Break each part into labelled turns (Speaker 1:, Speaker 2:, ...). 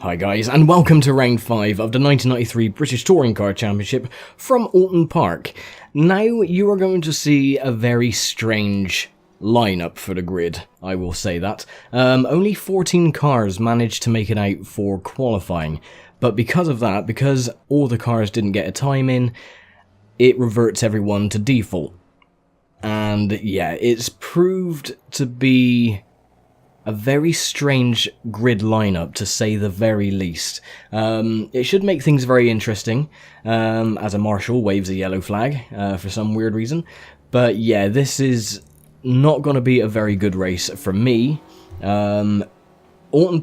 Speaker 1: Hi guys, and welcome to round 5 of the 1993 British Touring Car Championship from Oulton Park. Now you are going to see a very strange lineup for the grid, I will say that. Only 14 cars managed to make it out for qualifying, but because of that, because all the cars didn't get a time in, it reverts everyone to default. And yeah, it's proved to be a very strange grid lineup, to say the very least. It should make things very interesting, as a marshal waves a yellow flag for some weird reason. But yeah, this is not going to be a very good race for me. Oulton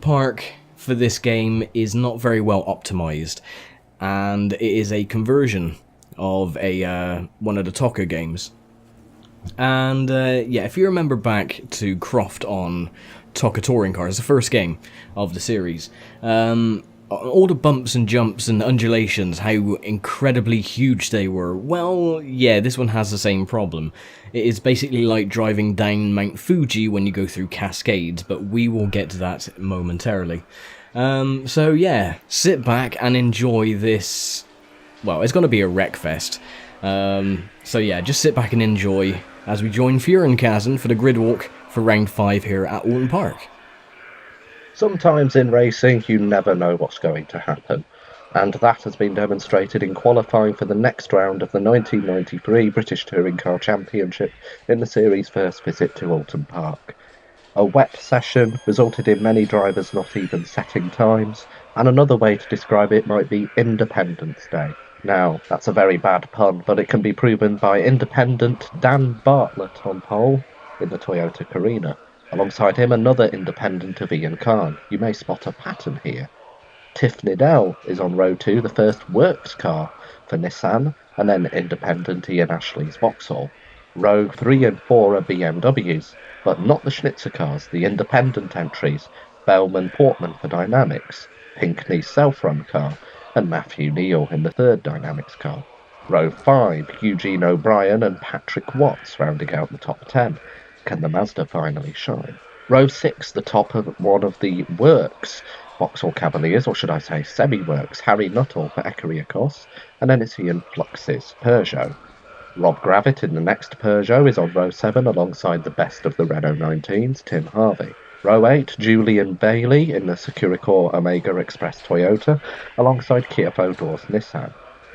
Speaker 1: Park for this game is not very well optimized, and it is a conversion of a one of the Toca games. And yeah, if you remember back to Croft on Toca Touring Cars, the first game of the series, all the bumps and jumps and undulations, how incredibly huge they were, well, yeah, this one has the same problem. It is basically like driving down Mount Fuji when you go through Cascades, but we will get to that momentarily. So yeah, sit back and enjoy this. Well, it's going to be a wreck fest. So yeah, just sit back and enjoy as we join Fuhr and Kazan for the grid walk for round 5 here at Oulton Park.
Speaker 2: Sometimes in racing you never know what's going to happen, and that has been demonstrated in qualifying for the next round of the 1993 British Touring Car Championship in the series' first visit to Oulton Park. A wet session resulted in many drivers not even setting times, and another way to describe it might be Independence Day. Now, that's a very bad pun, but it can be proven by independent Dan Bartlett on pole in the Toyota Carina. Alongside him, another independent of Ian Khan. You may spot a pattern here. Tiff Niddell is on row 2, the first works car for Nissan, and then independent Ian Ashley's Vauxhall. Row 3 and 4 are BMWs, but not the Schnitzer cars, the independent entries. Bellman Portman for Dynamics, Pinkney's self-run car, and Matthew Neal in the third Dynamics car. Row 5, Eugene O'Brien and Patrick Watts rounding out the top 10. Can the Mazda finally shine? Row 6, the top of one of the works, Vauxhall Cavaliers, or should I say semi-works, Harry Nuttall for Ecariacos, and then it's Ian Flux's Peugeot. Rob Gravitt in the next Peugeot is on row 7 alongside the best of the Renault 19s, Tim Harvey. Row 8, Julian Bailey in the Securicor Omega Express Toyota, alongside Kia Fodor's Nissan.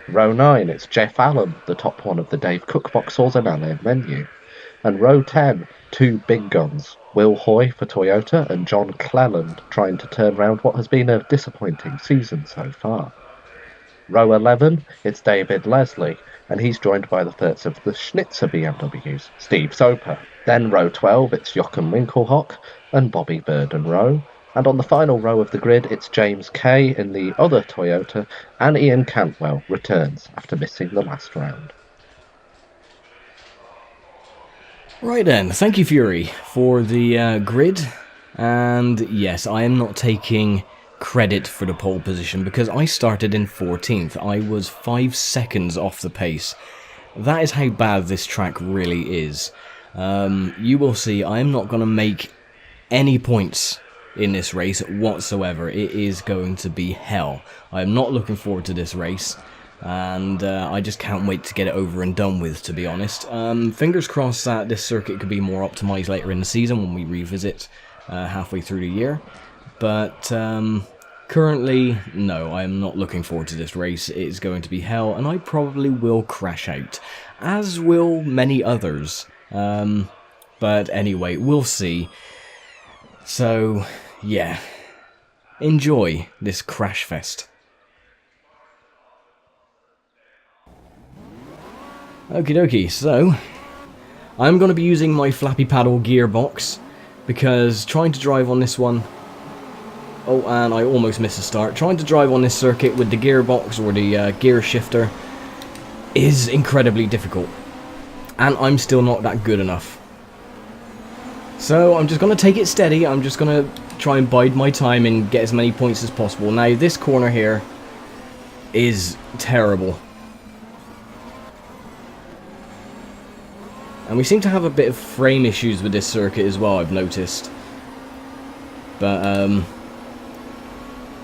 Speaker 2: Row 9, it's Jeff Allen, the top one of the Dave Cook Vauxhalls and Alain Menu. And row 10, two big guns, Will Hoy for Toyota and John Cleland trying to turn round what has been a disappointing season so far. Row 11, it's David Leslie, and he's joined by the first of the Schnitzer BMWs, Steve Soper. Then row 12, it's Jochen Winkelhock and Bobby Burden-Rowe. And on the final row of the grid, it's James Kay in the other Toyota, and Ian Cantwell returns after missing the last round.
Speaker 1: Right then, thank you Fury for the grid, and yes, I am not taking credit for the pole position because I started in 14th. I was 5 seconds off the pace. That is how bad this track really is. You will see I am not going to make any points in this race whatsoever. It is going to be hell. I am not looking forward to this race, and I just can't wait to get it over and done with, to be honest. Fingers crossed that this circuit could be more optimized later in the season when we revisit halfway through the year. But currently, no, I am not looking forward to this race. It is going to be hell, and I probably will crash out, as will many others. But anyway, we'll see. So, yeah, enjoy this crash fest. Okie dokie, so I'm going to be using my flappy paddle gearbox because trying to drive on this one... Oh, and I almost missed a start. Trying to drive on this circuit with the gearbox or the gear shifter is incredibly difficult. And I'm still not that good enough. So I'm just going to take it steady. I'm just going to try and bide my time and get as many points as possible. Now, this corner here is terrible. And we seem to have a bit of frame issues with this circuit as well, I've noticed. But,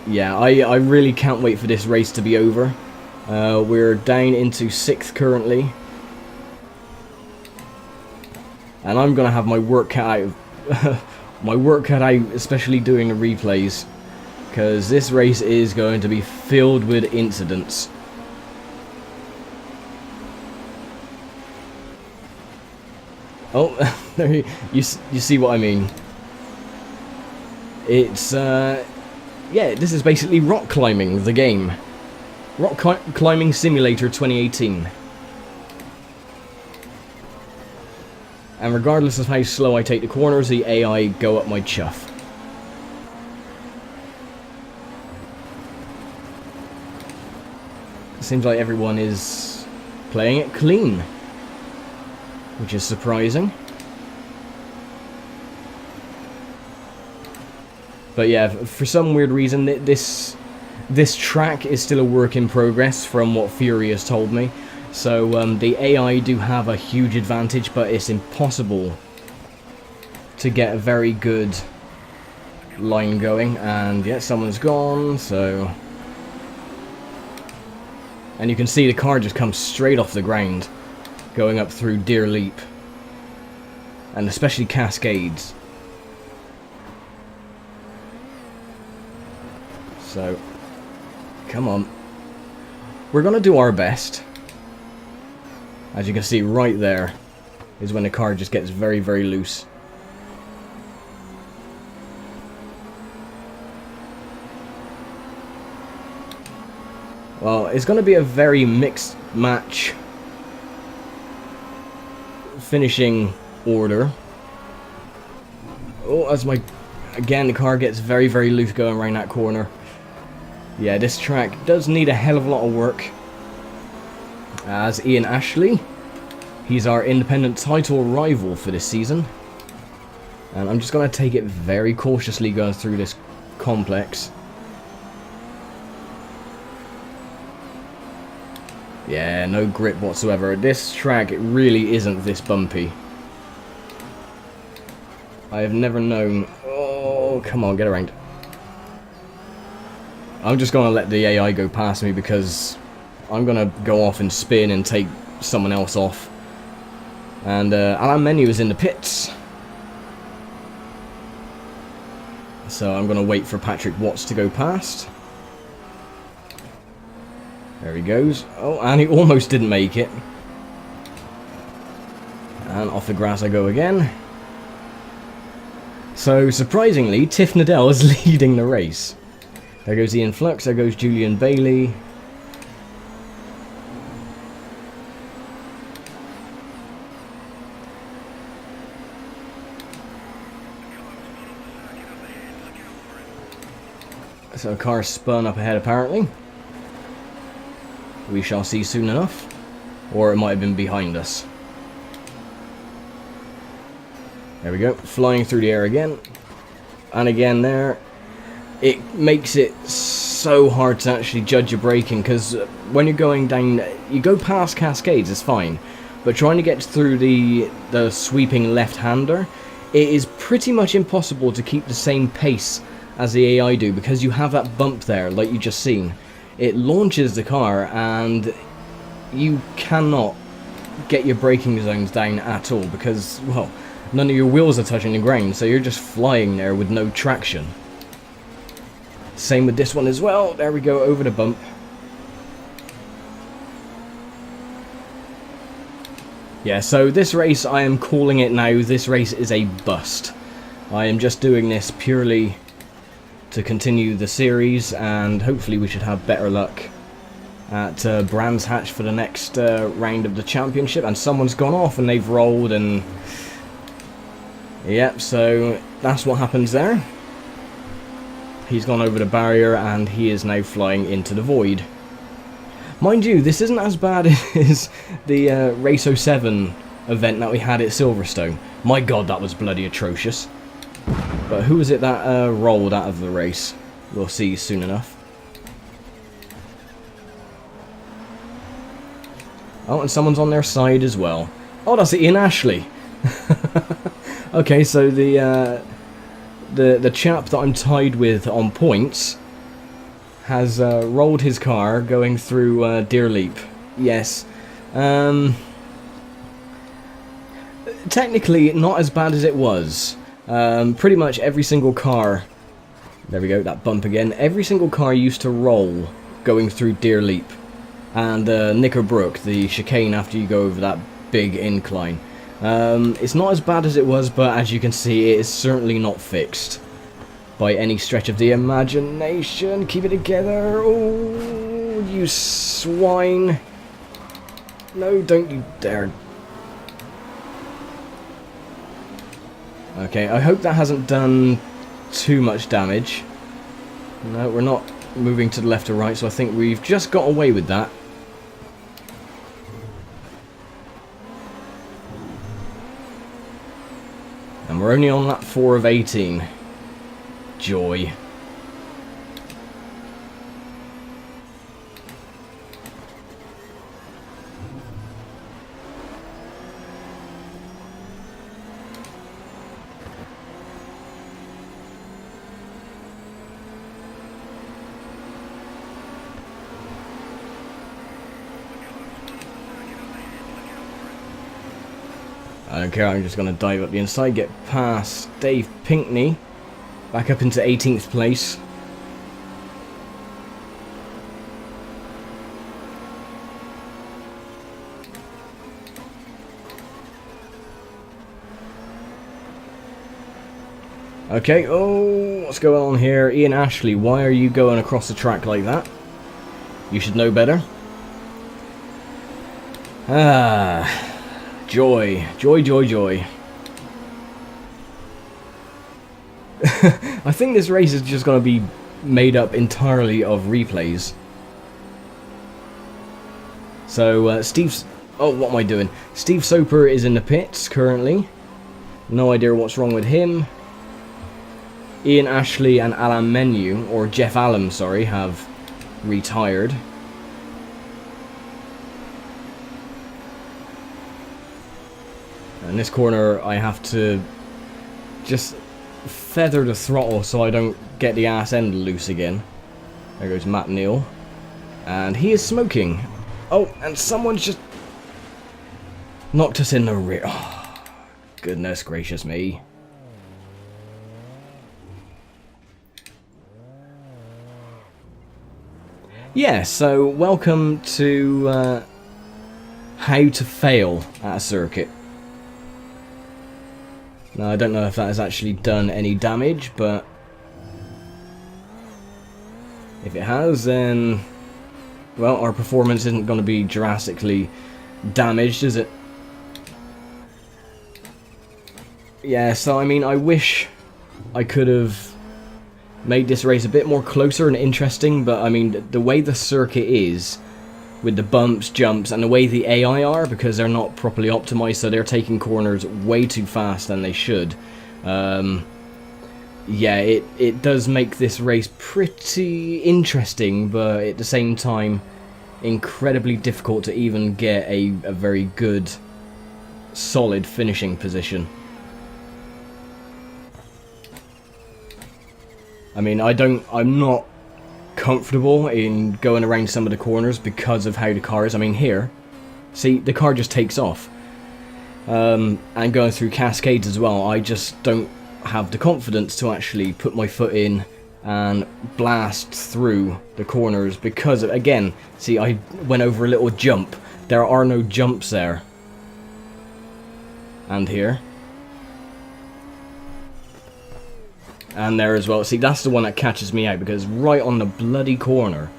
Speaker 1: yeah, I really can't wait for this race to be over. We're down into 6th currently. And I'm going to have my work cut out, my work cut out, especially doing the replays. Because this race is going to be filled with incidents. Oh, you see what I mean. It's, yeah, this is basically rock climbing, the game. Rock Climbing Simulator 2018. And regardless of how slow I take the corners, the AI go up my chuff. Seems like everyone is playing it clean, which is surprising. But yeah, for some weird reason, this track is still a work in progress from what Fury has told me. So the AI do have a huge advantage, but it's impossible to get a very good line going. And yeah, someone's gone, so... And you can see the car just comes straight off the ground, going up through Deer Leap. And especially Cascades. So, come on. We're going to do our best. As you can see right there is when the car just gets very, very loose. Well, it's going to be a very mixed match finishing order. Oh, as my... Again, the car gets very, very loose going around that corner. Yeah, this track does need a hell of a lot of work. As Ian Ashley, he's our independent title rival for this season. And I'm just going to take it very cautiously going through this complex. Yeah, no grip whatsoever. This track, it really isn't this bumpy. I have never known... Oh, come on, get around. I'm just going to let the AI go past me because I'm going to go off and spin and take someone else off. And Alan Menu is in the pits. So I'm going to wait for Patrick Watts to go past. There he goes. Oh, and he almost didn't make it. And off the grass I go again. So, surprisingly, Tiff Nadell is leading the race. There goes Ian Flux, there goes Julian Bailey. So a car spun up ahead apparently. We shall see soon enough. Or it might have been behind us. There we go, flying through the air again. And again there. It makes it so hard to actually judge your braking, because when you're going down, you go past Cascades, it's fine. But trying to get through the sweeping left-hander, it is pretty much impossible to keep the same pace as the AI do, because you have that bump there, like you just seen. It launches the car, and you cannot get your braking zones down at all, because, well, none of your wheels are touching the ground, so you're just flying there with no traction. Same with this one as well. There we go, over the bump. Yeah, so this race, I am calling it now, this race is a bust. I am just doing this purely to continue the series, and hopefully we should have better luck at Brands Hatch for the next round of the championship. And someone's gone off and they've rolled, and yep, so that's what happens there. He's gone over the barrier and he is now flying into the void. Mind you, this isn't as bad as the Race 07 event that we had at Silverstone. My god, that was bloody atrocious. But who was it that rolled out of the race? We'll see soon enough. Oh, and someone's on their side as well. Oh, that's Ian Ashley. Okay, so the chap that I'm tied with on points has rolled his car going through Deer Leap. Yes. Technically, not as bad as it was. Pretty much every single car... There we go, that bump again. Every single car used to roll going through Deer Leap. And Knickerbrook, the chicane after you go over that big incline. It's not as bad as it was, but as you can see, it is certainly not fixed. By any stretch of the imagination. Keep it together. Oh, you swine. No, don't you dare. Okay, I hope that hasn't done too much damage. No, we're not moving to the left or right, so I think we've just got away with that. And we're only on lap 4 of 18. Joy. I don't care, I'm just going to dive up the inside, get past Dave Pinkney, back up into 18th place. Okay, oh, what's going on here? Ian Ashley, why are you going across the track like that? You should know better. Ah... Joy. Joy, joy, joy. I think this race is just going to be made up entirely of replays. So, Steve's... Oh, what am I doing? Steve Soper is in the pits currently. No idea what's wrong with him. Ian Ashley and Alan Menu, or Jeff Allen, sorry, have retired. In this corner, I have to just feather the throttle so I don't get the ass end loose again. There goes Matt Neal. And he is smoking. Oh, and someone's just knocked us in the rear. Oh, goodness gracious me. Yeah, so welcome to how to fail at a circuit. Now, I don't know if that has actually done any damage, but if it has, then, well, our performance isn't going to be drastically damaged, is it? Yeah, so, I mean, I wish I could have made this race a bit more closer and interesting, but, I mean, the way the circuit is, with the bumps, jumps, and the way the AI are, because they're not properly optimized, so they're taking corners way too fast than they should. Yeah, it does make this race pretty interesting, but at the same time, incredibly difficult to even get a very good, solid finishing position. I mean, I'm not comfortable in going around some of the corners because of how the car is. I mean, here, see, the car just takes off. And going through cascades as well, I just don't have the confidence to actually put my foot in and blast through the corners because, again, see, I went over a little jump. There are no jumps there. And here. And there as well. See, that's the one that catches me out because it's right on the bloody corner.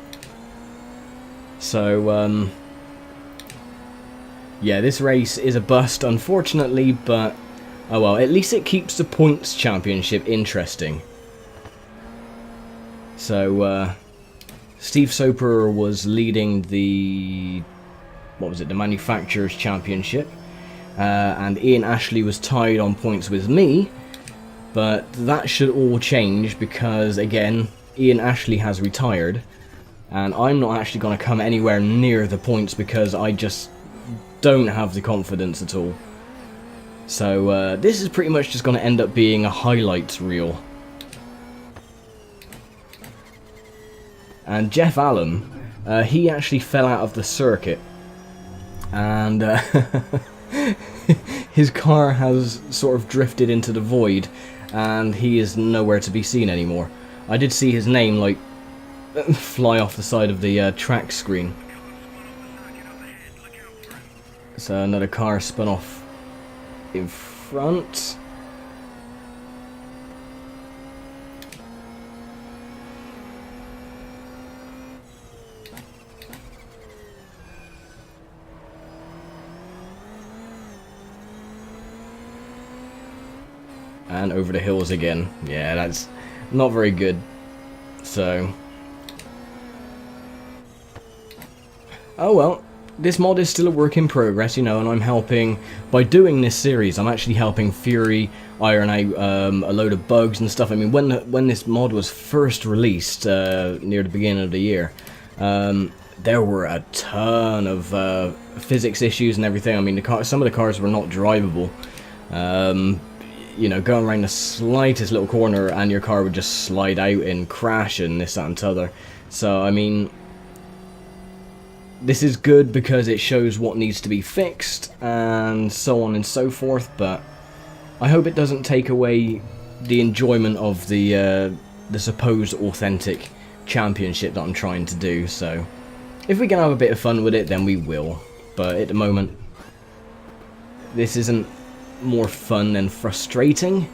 Speaker 1: So, yeah, this race is a bust, unfortunately, but oh well, at least it keeps the points championship interesting. So, Steve Soper was leading the, what was it, the Manufacturers' Championship, and Ian Ashley was tied on points with me. But that should all change because, again, Ian Ashley has retired. And I'm not actually going to come anywhere near the points because I just don't have the confidence at all. So this is pretty much just going to end up being a highlights reel. And Jeff Allen, he actually fell out of the circuit, and his car has sort of drifted into the void, and he is nowhere to be seen anymore. I did see his name, like, fly off the side of the track screen. So another car spun off in front. And over the hills again. Yeah, that's not very good. So, oh well, this mod is still a work in progress, you know, and I'm helping, by doing this series, I'm actually helping Fury iron out a load of bugs and stuff. I mean, when this mod was first released, near the beginning of the year, there were a ton of physics issues and everything. I mean, some of the cars were not drivable. You know, going around the slightest little corner and your car would just slide out and crash and this, that and t'other. So, I mean, this is good because it shows what needs to be fixed and so on and so forth, but I hope it doesn't take away the enjoyment of the supposed authentic championship that I'm trying to do. So, if we can have a bit of fun with it, then we will. But at the moment, this isn't more fun than frustrating,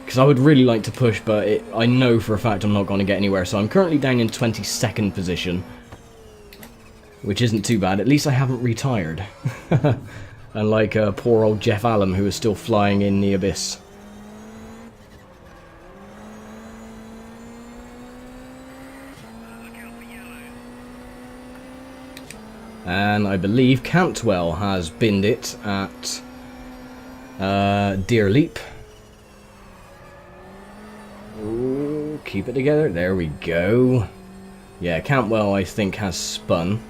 Speaker 1: because I would really like to push, but I know for a fact I'm not going to get anywhere. So I'm currently down in 22nd position, which isn't too bad. At least I haven't retired, unlike poor old Jeff Allen, who is still flying in the abyss. And I believe Cantwell has binned it at Deer Leap. Ooh, keep it together. There we go. Yeah, Cantwell, I think, has spun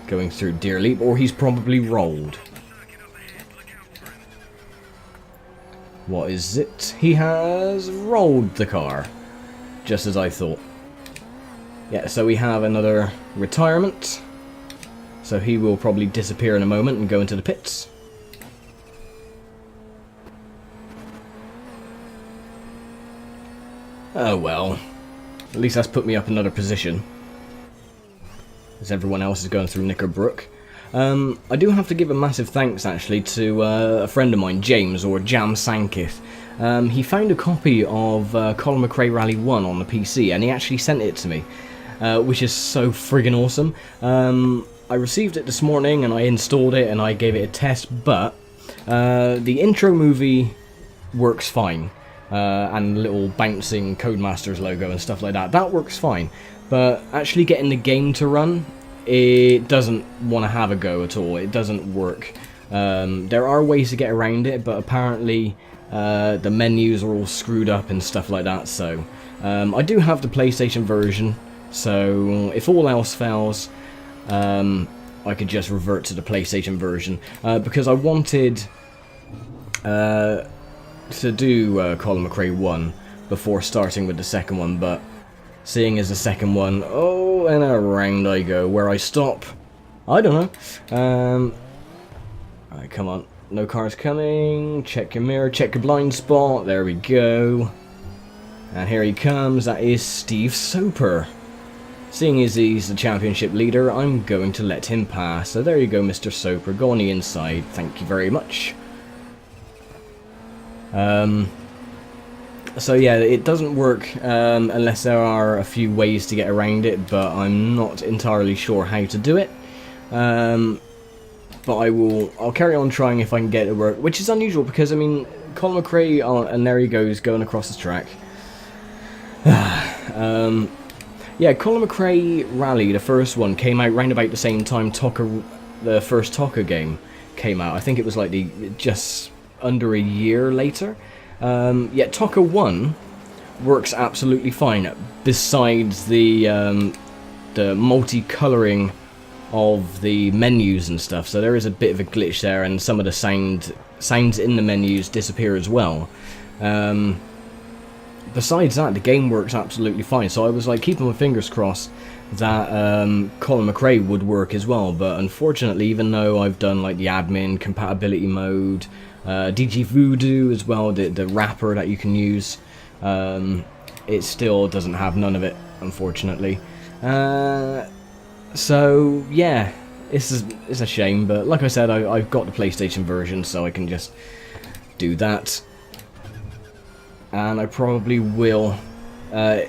Speaker 1: going through Deer Leap, or he's probably rolled. What is it? He has rolled the car, just as I thought. Yeah, so we have another retirement. So he will probably disappear in a moment and go into the pits. Oh well, at least that's put me up another position, as everyone else is going through Knickerbrook. I do have to give a massive thanks actually to a friend of mine, James, or Jam Sankith. He found a copy of Colin McRae Rally 1 on the PC, and he actually sent it to me, which is so friggin' awesome. I received it this morning and I installed it and I gave it a test, but the intro movie works fine. And the little bouncing Codemasters logo and stuff like that, that works fine. But actually getting the game to run, it doesn't want to have a go at all. It doesn't work. There are ways to get around it, but apparently the menus are all screwed up and stuff like that. So I do have the PlayStation version, so if all else fails, I could just revert to the PlayStation version, because I wanted to do Colin McRae 1 before starting with the second one, but seeing as the second one, oh, and around I go. Where I stop, I don't know. Alright, come on, no cars coming. Check your mirror, check your blind spot. There we go. And here he comes. That is Steve Soper. Seeing as he's the championship leader, I'm going to let him pass. So there you go, Mr. Soper. Go on the inside. Thank you very much. So yeah, it doesn't work unless there are a few ways to get around it, but I'm not entirely sure how to do it. But I'll carry on trying if I can get it to work, which is unusual because, I mean, Colin McRae, and there he goes, going across the track. Yeah, Colin McRae Rally, the first one, came out round about the same time the first Tokka game came out. I think it was like just under a year later. Yet Tokka 1 works absolutely fine, besides the multi-colouring of the menus and stuff. So there is a bit of a glitch there, and some of the sounds in the menus disappear as well. besides that, the game works absolutely fine. So I was like keeping my fingers crossed that Colin McRae would work as well. But unfortunately, even though I've done like the admin, compatibility mode, DG Voodoo as well, the wrapper that you can use, it still doesn't have none of it, unfortunately. So yeah, it's a shame. But like I said, I've got the PlayStation version, so I can just do that. And I probably will. I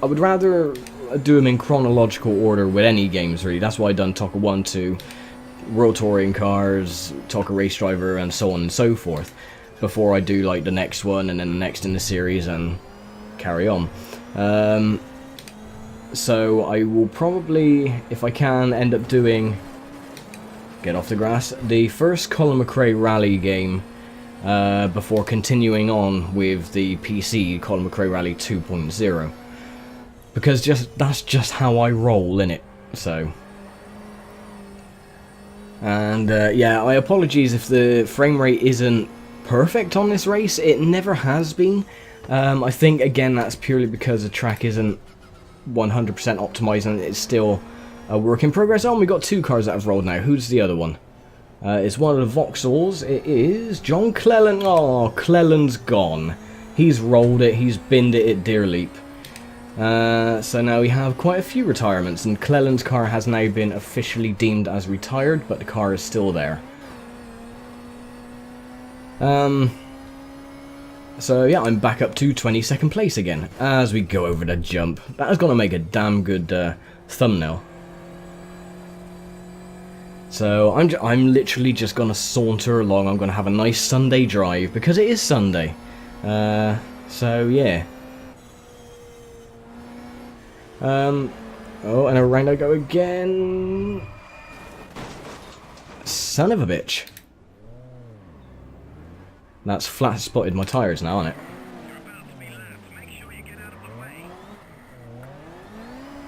Speaker 1: would rather do them in chronological order with any games, really. That's why I've done Talker 1, 2, World Touring Cars, Talker Race Driver, and so on and so forth, before I do like the next one and then the next in the series and carry on. So I will probably, if I can, end up doing, get off the grass, the first Colin McRae Rally game, before continuing on with the PC Colin McRae Rally 2.0, because that's just how I roll, innit? So, and yeah, I apologize if the frame rate isn't perfect on this race. It never has been. I think again that's purely because the track isn't 100% optimized and it's still a work in progress. Oh, we got two cars that have rolled now. Who's the other one? It's one of the Vauxhalls. It is John Cleland. Oh, Cleland's gone. He's rolled it. He's binned it at Deer Leap. So now we have quite a few retirements, and Cleland's car has now been officially deemed as retired, but the car is still there. So yeah, I'm back up to 22nd place again as we go over the jump. That is going to make a damn good thumbnail. So I'm literally just going to saunter along. I'm going to have a nice Sunday drive because it is Sunday. So yeah. Oh, and around I go again. Son of a bitch. That's flat spotted my tyres now, isn't it?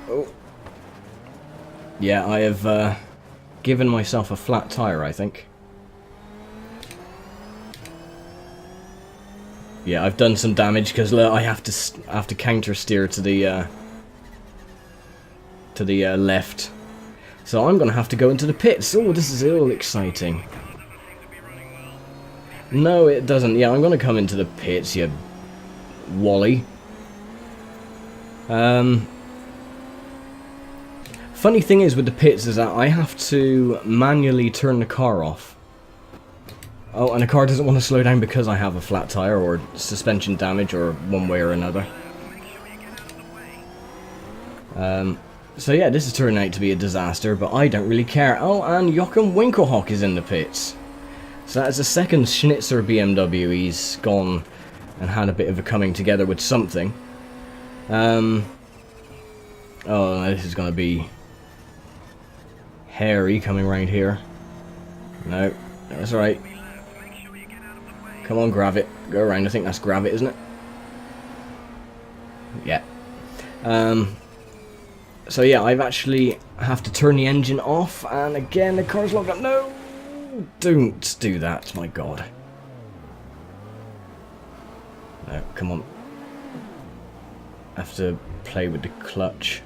Speaker 1: Oh. Yeah, I have given myself a flat tyre, I think. Yeah, I've done some damage because I have to counter steer to the left. So I'm gonna have to go into the pits. Oh, this is all exciting. No, it doesn't. Yeah, I'm gonna come into the pits, you Wally. Funny thing is with the pits is that I have to manually turn the car off. Oh, and the car doesn't want to slow down because I have a flat tire or suspension damage or one way or another. So yeah, this is turning out to be a disaster, but I don't really care. Oh, and Joachim Winkelhock is in the pits. So that's the second Schnitzer BMW. He's gone and had a bit of a coming together with something. Oh, this is going to be hairy coming round here. No, that's alright. Come on, Gravit. Go around. I think that's Gravit, isn't it? Yeah. So yeah, I've actually have to turn the engine off, and again the car's locked up. No! Don't do that, my god. No, come on. I have to play with the clutch.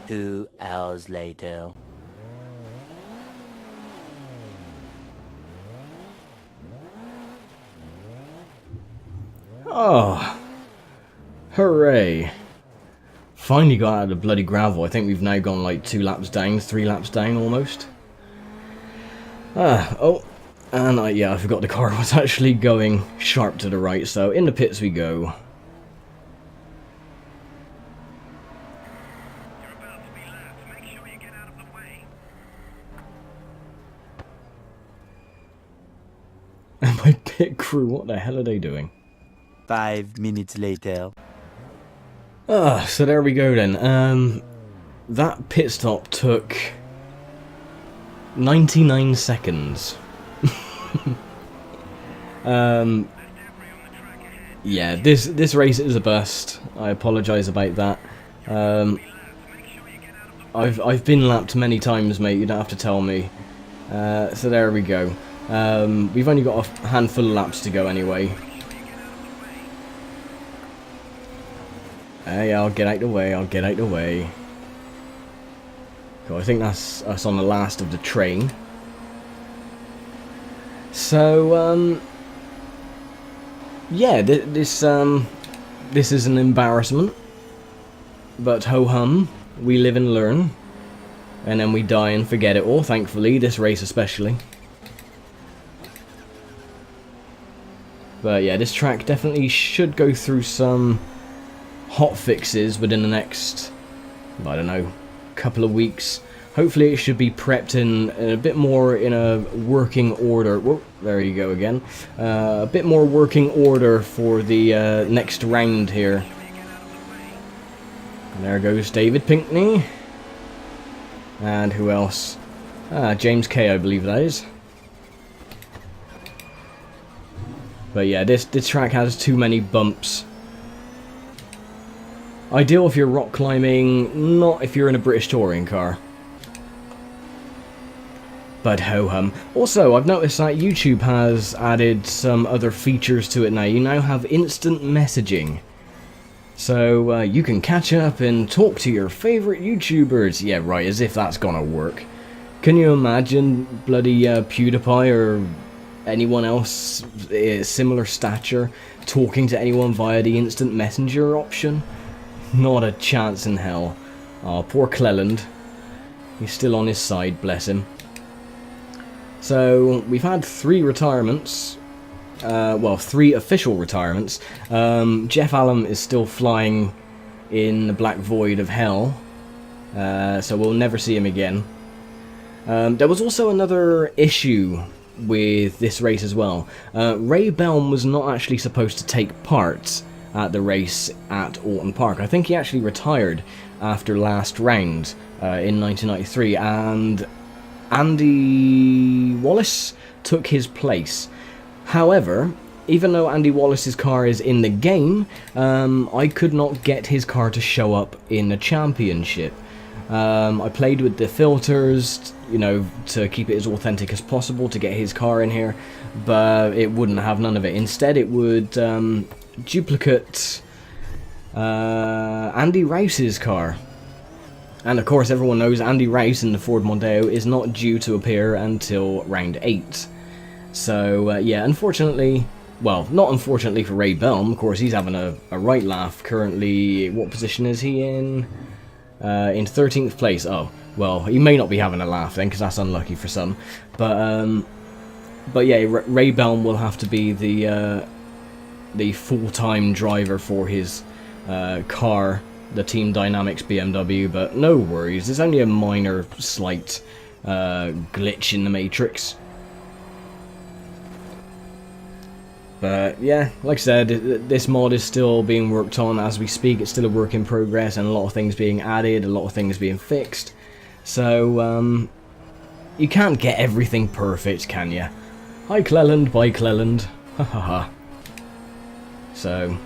Speaker 3: 2 hours later.
Speaker 1: Oh, hooray. Finally got out of the bloody gravel. I think we've now gone like 2 laps down, 3 laps down almost. Oh, and yeah, I forgot the car was actually going sharp to the right, so in the pits we go. And my pit crew, what the hell are they doing?
Speaker 3: 5 minutes later.
Speaker 1: So there we go then. That pit stop took 99 seconds. Yeah, this race is a bust. I apologise about that. I've been lapped many times, mate. You don't have to tell me. So there we go. We've only got a handful of laps to go anyway. Hey, I'll get out the way, I'll get out the way. Cool, I think that's us on the last of the train. So, yeah, this is an embarrassment. But ho-hum, we live and learn. And then we die and forget it all, thankfully, this race especially. But yeah, this track definitely should go through some hot fixes within the next, I don't know, couple of weeks. Hopefully it should be prepped in a bit more in a working order. Whoa, there you go again. A bit more working order for the next round here. And there goes David Pinkney. And who else? James K, I believe that is. But yeah, this track has too many bumps. Ideal if you're rock climbing, not if you're in a British touring car. But ho-hum. Also, I've noticed that YouTube has added some other features to it now. You now have instant messaging. So, you can catch up and talk to your favourite YouTubers. Yeah, right, as if that's gonna work. Can you imagine bloody PewDiePie or anyone else similar stature talking to anyone via the instant messenger option? Not a chance in hell. Oh, poor Cleland. He's still on his side, bless him. So, we've had 3 retirements. Well, 3 official retirements. Jeff Allen is still flying in the black void of hell. So we'll never see him again. There was also another issue with this race as well. Ray Belm was not actually supposed to take part at the race at Oulton Park. I think he actually retired after last round in 1993, and Andy Wallace took his place. However, even though Andy Wallace's car is in the game, I could not get his car to show up in the championship. I played with the filters, you know, to keep it as authentic as possible to get his car in here, but it wouldn't have none of it. Instead, it would duplicate Andy Rouse's car. And of course, everyone knows Andy Rouse in the Ford Mondeo is not due to appear until round 8. So, yeah, unfortunately, well, not unfortunately for Ray Belm, of course, he's having a right laugh. Currently, what position is he in? In 13th place. Oh, well, he may not be having a laugh then, because that's unlucky for some. But yeah, Ray Belm will have to be the full-time driver for his car, the Team Dynamics BMW, but no worries, there's only a minor, slight glitch in the Matrix. But yeah, like I said, this mod is still being worked on as we speak. It's still a work in progress, and a lot of things being added, a lot of things being fixed. So, you can't get everything perfect, can you? Hi Cleland, bye Cleland. Ha ha ha. So,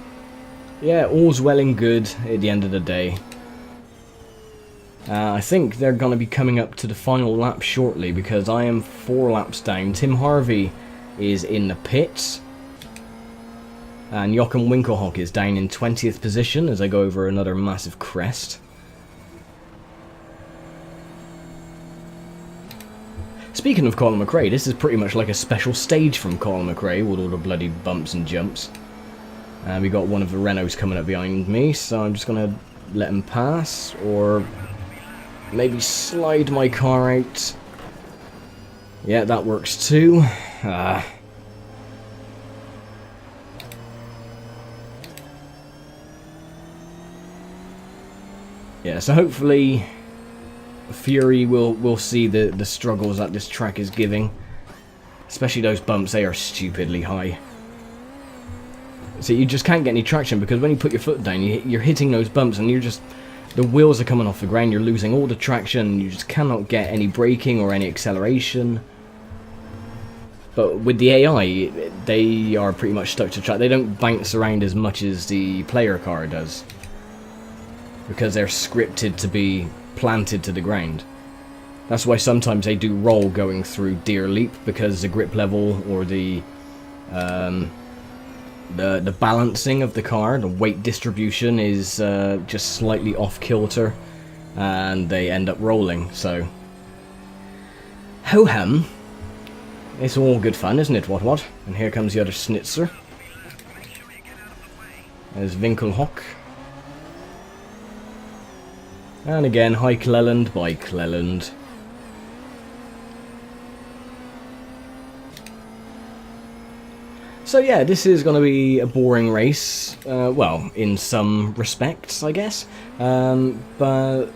Speaker 1: yeah, all's well and good at the end of the day. I think they're going to be coming up to the final lap shortly, because I am 4 laps down. Tim Harvey is in the pits. And Joachim Winkelhock is down in 20th position as I go over another massive crest. Speaking of Colin McRae, this is pretty much like a special stage from Colin McRae with all the bloody bumps and jumps. And we got one of the Renaults coming up behind me, so I'm just going to let him pass, or maybe slide my car out. Yeah, that works too. Yeah, so hopefully Fury will see the struggles that this track is giving. Especially those bumps, they are stupidly high. So you just can't get any traction, because when you put your foot down, you're hitting those bumps and the wheels are coming off the ground, you're losing all the traction, you just cannot get any braking or any acceleration. But with the AI, they are pretty much stuck to track. They don't bounce around as much as the player car does, because they're scripted to be planted to the ground. That's why sometimes they do roll going through Deer Leap, because the grip level or the balancing of the car, the weight distribution is just slightly off kilter, and they end up rolling. So, ho-hum. It's all good fun, isn't it, what? And here comes the other Schnitzer. There's Winkelhock. And again, High Cleland by Cleland. So yeah, this is going to be a boring race, well, in some respects, I guess. But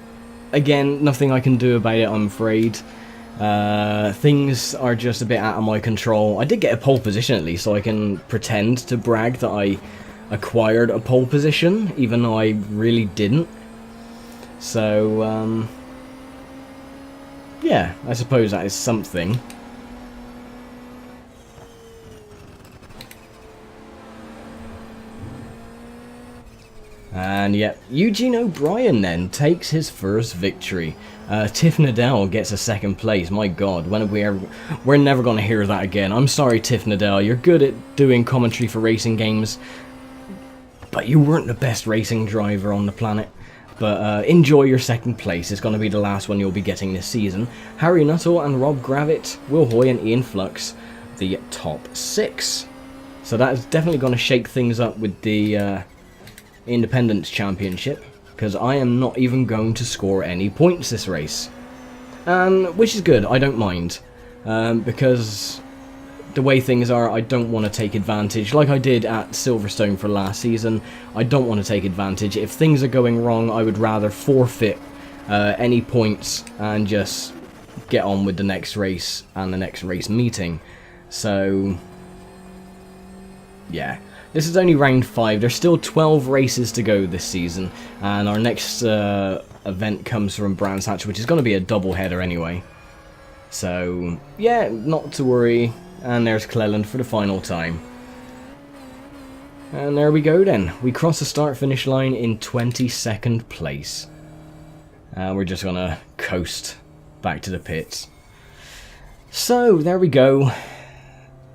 Speaker 1: again, nothing I can do about it, I'm afraid. Things are just a bit out of my control. I did get a pole position at least, so I can pretend to brag that I acquired a pole position, even though I really didn't. So, yeah, I suppose that is something. And yep, Eugene O'Brien then takes his first victory. Tiff Nadell gets a second place. My god, when are we're never going to hear that again. I'm sorry, Tiff Nadell, you're good at doing commentary for racing games, but you weren't the best racing driver on the planet. But enjoy your second place. It's going to be the last one you'll be getting this season. Harry Nuttall and Rob Gravitt, Will Hoy and Ian Flux, the top 6. So that is definitely going to shake things up with the Independence Championship, because I am not even going to score any points this race, which is good. I don't mind, because the way things are, I don't want to take advantage like I did at Silverstone for last season. I don't want to take advantage. If things are going wrong, I would rather forfeit any points and just get on with the next race and the next race meeting. So yeah, this is only round 5. There's still 12 races to go this season, and our next event comes from Brands Hatch, which is going to be a double header anyway. So yeah, not to worry. And there's Cleland for the final time. And there we go then. We cross the start-finish line in 22nd place. We're just going to coast back to the pits. So, there we go.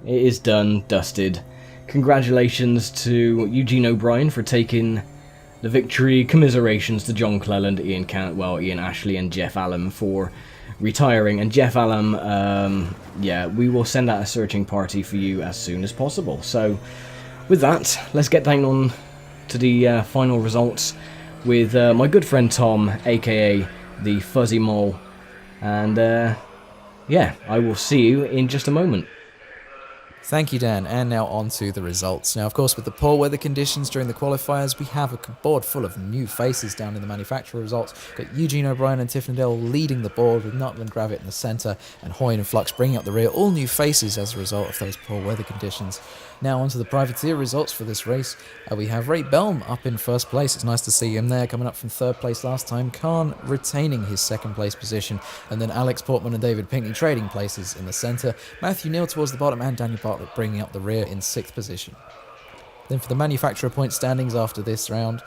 Speaker 1: It is done, dusted. Congratulations to Eugene O'Brien for taking the victory. Commiserations to John Cleland, Ian Cantwell, Ian Ashley and Jeff Allen for retiring. And Jeff Allen, yeah, we will send out a searching party for you as soon as possible. So with that, let's get down on to the final results with my good friend Tom, aka TheFuzzyMole. And yeah, I will see you in just a moment.
Speaker 4: Thank you, Dan, and now on to the results. Now, of course, with the poor weather conditions during the qualifiers, we have a board full of new faces down in the manufacturer results. We've got Eugene O'Brien and Tiff Nadell leading the board, with Nuttall and Gravitt in the centre, and Hoy and Flux bringing up the rear. All new faces as a result of those poor weather conditions. Now on to the privateer results for this race. We have Ray Belm up in first place. It's nice to see him there, coming up from third place last time. Khan retaining his second place position, and then Alex Portman and David Pinkney trading places in the centre. Matthew Neal towards the bottom, and Daniel Bartlett bringing up the rear in 6th position. Then for the manufacturer point standings after this round,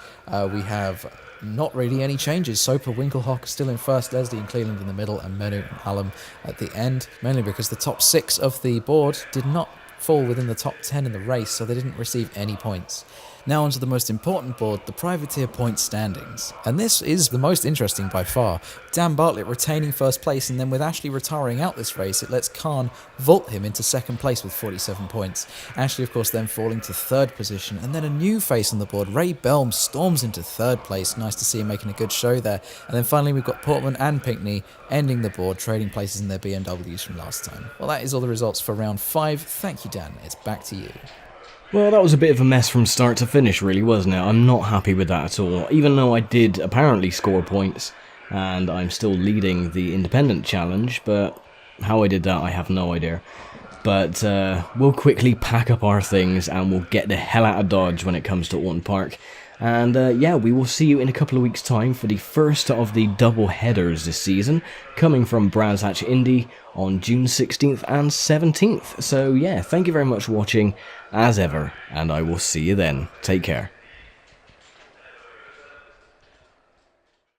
Speaker 4: we have not really any changes. Soper, Winkelhock still in first, Leslie and Cleland in the middle, and Menu and Hallam at the end, mainly because the top 6 of the board did not fall within the top 10 in the race, so they didn't receive any points. Now onto the most important board, the privateer point standings. And this is the most interesting by far. Dan Bartlett retaining first place, and then with Ashley retiring out this race, it lets Khan vault him into second place with 47 points. Ashley, of course, then falling to third position, and then a new face on the board. Ray Belm storms into third place. Nice to see him making a good show there. And then finally we've got Portman and Pinkney ending the board, trading places in their BMWs from last time. Well, that is all the results for round 5. Thank you, Dan. It's back to you.
Speaker 1: Well, that was a bit of a mess from start to finish, really, wasn't it? I'm not happy with that at all, even though I did apparently score points, and I'm still leading the Independent Challenge, but how I did that, I have no idea. But we'll quickly pack up our things, and we'll get the hell out of Dodge when it comes to Oulton Park. And yeah, we will see you in a couple of weeks' time for the first of the double headers this season, coming from Brands Hatch Indy on June 16th and 17th. So yeah, thank you very much for watching, as ever, and I will see you then. Take care.